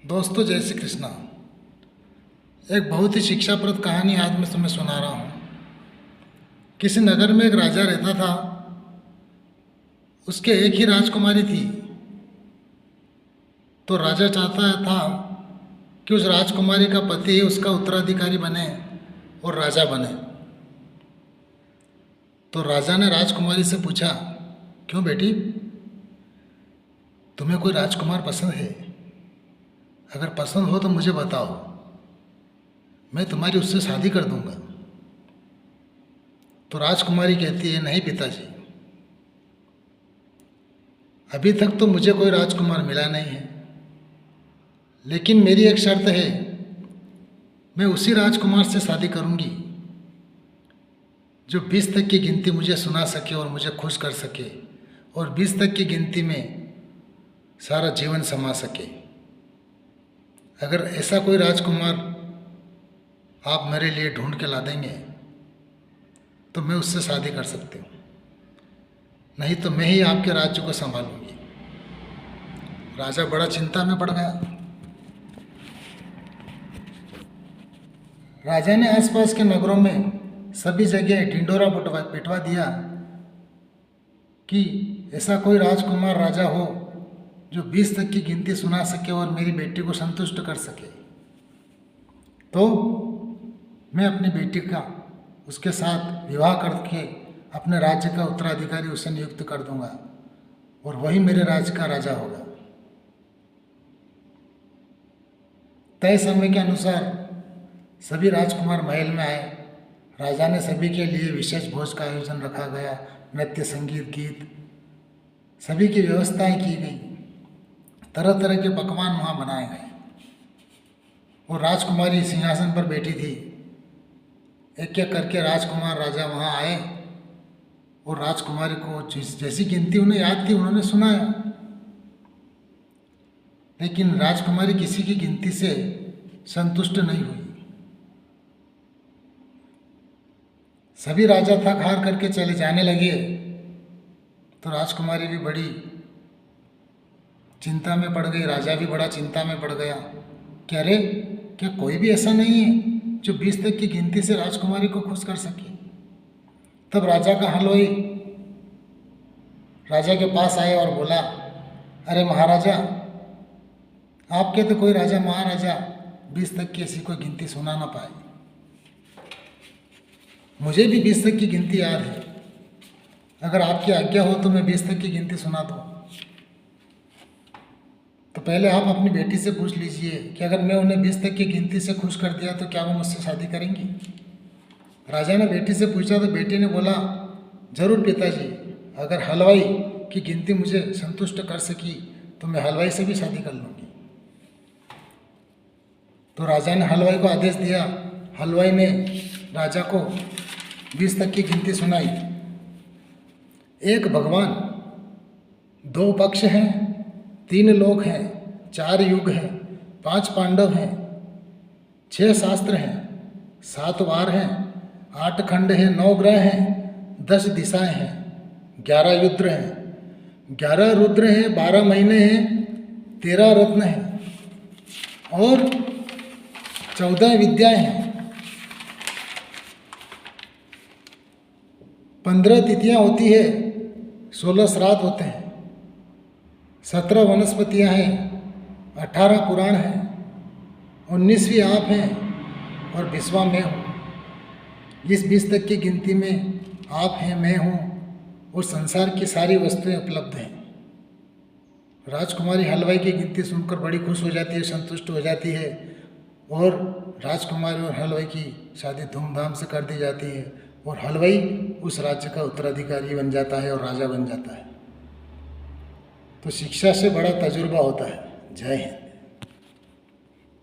दोस्तों, जय श्री कृष्णा। एक बहुत ही शिक्षाप्रद कहानी आज मैं तुम्हें सुना रहा हूँ। किसी नगर में एक राजा रहता था। उसके एक ही राजकुमारी थी। तो राजा चाहता था कि उस राजकुमारी का पति उसका उत्तराधिकारी बने और राजा बने। तो राजा ने राजकुमारी से पूछा, क्यों बेटी, तुम्हें कोई राजकुमार पसंद है? अगर पसंद हो तो मुझे बताओ, मैं तुम्हारी उससे शादी कर दूंगा। तो राजकुमारी कहती है, नहीं पिताजी, अभी तक तो मुझे कोई राजकुमार मिला नहीं है, लेकिन मेरी एक शर्त है, मैं उसी राजकुमार से शादी करूंगी जो 20 तक की गिनती मुझे सुना सके और मुझे खुश कर सके, और 20 तक की गिनती में सारा जीवन समा सके। अगर ऐसा कोई राजकुमार आप मेरे लिए ढूंढ के ला देंगे तो मैं उससे शादी कर सकती हूँ, नहीं तो मैं ही आपके राज्य को संभालूंगी। राजा बड़ा चिंता में पड़ गया। राजा ने आसपास के नगरों में सभी जगह ढिंडोरा पिटवा दिया कि ऐसा कोई राजकुमार राजा हो जो 20 तक की गिनती सुना सके और मेरी बेटी को संतुष्ट कर सके, तो मैं अपनी बेटी का उसके साथ विवाह करके अपने राज्य का उत्तराधिकारी उसे नियुक्त कर दूंगा और वही मेरे राज्य का राजा होगा। तय समय के अनुसार सभी राजकुमार महल में आए। राजा ने सभी के लिए विशेष भोज का आयोजन रखा गया। नृत्य, संगीत, गीत, सभी की व्यवस्थाएं की गई। तरह तरह के पकवान वहाँ बनाए गए और राजकुमारी सिंहासन पर बैठी थी। एक एक करके राजकुमार राजा वहाँ आए और राजकुमारी को जैसी गिनती उन्हें याद थी उन्होंने सुनाया, लेकिन राजकुमारी किसी की गिनती से संतुष्ट नहीं हुई। सभी राजा थक हार करके चले जाने लगे तो राजकुमारी भी बड़ी चिंता में पड़ गई। राजा भी बड़ा चिंता में पड़ गया कि अरे, क्या कोई भी ऐसा नहीं है जो 20 तक की गिनती से राजकुमारी को खुश कर सके। तब राजा का हलवाई राजा के पास आए और बोला, अरे महाराजा, आपके तो कोई राजा महाराजा 20 तक की ऐसी कोई गिनती सुना ना पाए। मुझे भी 20 तक की गिनती याद है। अगर आपकी आज्ञा हो तो मैं 20 तक की गिनती सुना दूँ। तो पहले आप अपनी बेटी से पूछ लीजिए कि अगर मैं उन्हें 20 तक की गिनती से खुश कर दिया तो क्या वो मुझसे शादी करेंगी। राजा ने बेटी से पूछा तो बेटी ने बोला, जरूर पिताजी, अगर हलवाई की गिनती मुझे संतुष्ट कर सकी तो मैं हलवाई से भी शादी कर लूँगी। तो राजा ने हलवाई को आदेश दिया। हलवाई ने राजा को 20 तक की गिनती सुनाई। एक भगवान, 2 पक्ष हैं, 3 लोक हैं, 4 युग हैं, 5 पांडव हैं, 6 शास्त्र हैं, 7 वार हैं, 8 खंड हैं, 9 ग्रह हैं, 10 दिशाएं हैं, 11 युद्र हैं, 11 रुद्र हैं, 12 महीने हैं, 13 रत्न हैं और 14 विद्याएं हैं, 15 तिथियां होती है, 16 श्राद्ध होते हैं, 17 वनस्पतियां हैं, 18 पुराण हैं, 19वीं आप हैं और 20वां मैं हूँ। इस 20 तक की गिनती में आप हैं, मैं हूँ और संसार की सारी वस्तुएं उपलब्ध हैं। राजकुमारी हलवाई की गिनती सुनकर बड़ी खुश हो जाती है, संतुष्ट हो जाती है और राजकुमारी और हलवाई की शादी धूमधाम से कर दी जाती है और हलवाई उस राज्य का उत्तराधिकारी बन जाता है और राजा बन जाता है। तो शिक्षा से बड़ा तजुर्बा होता है। जय हिंद।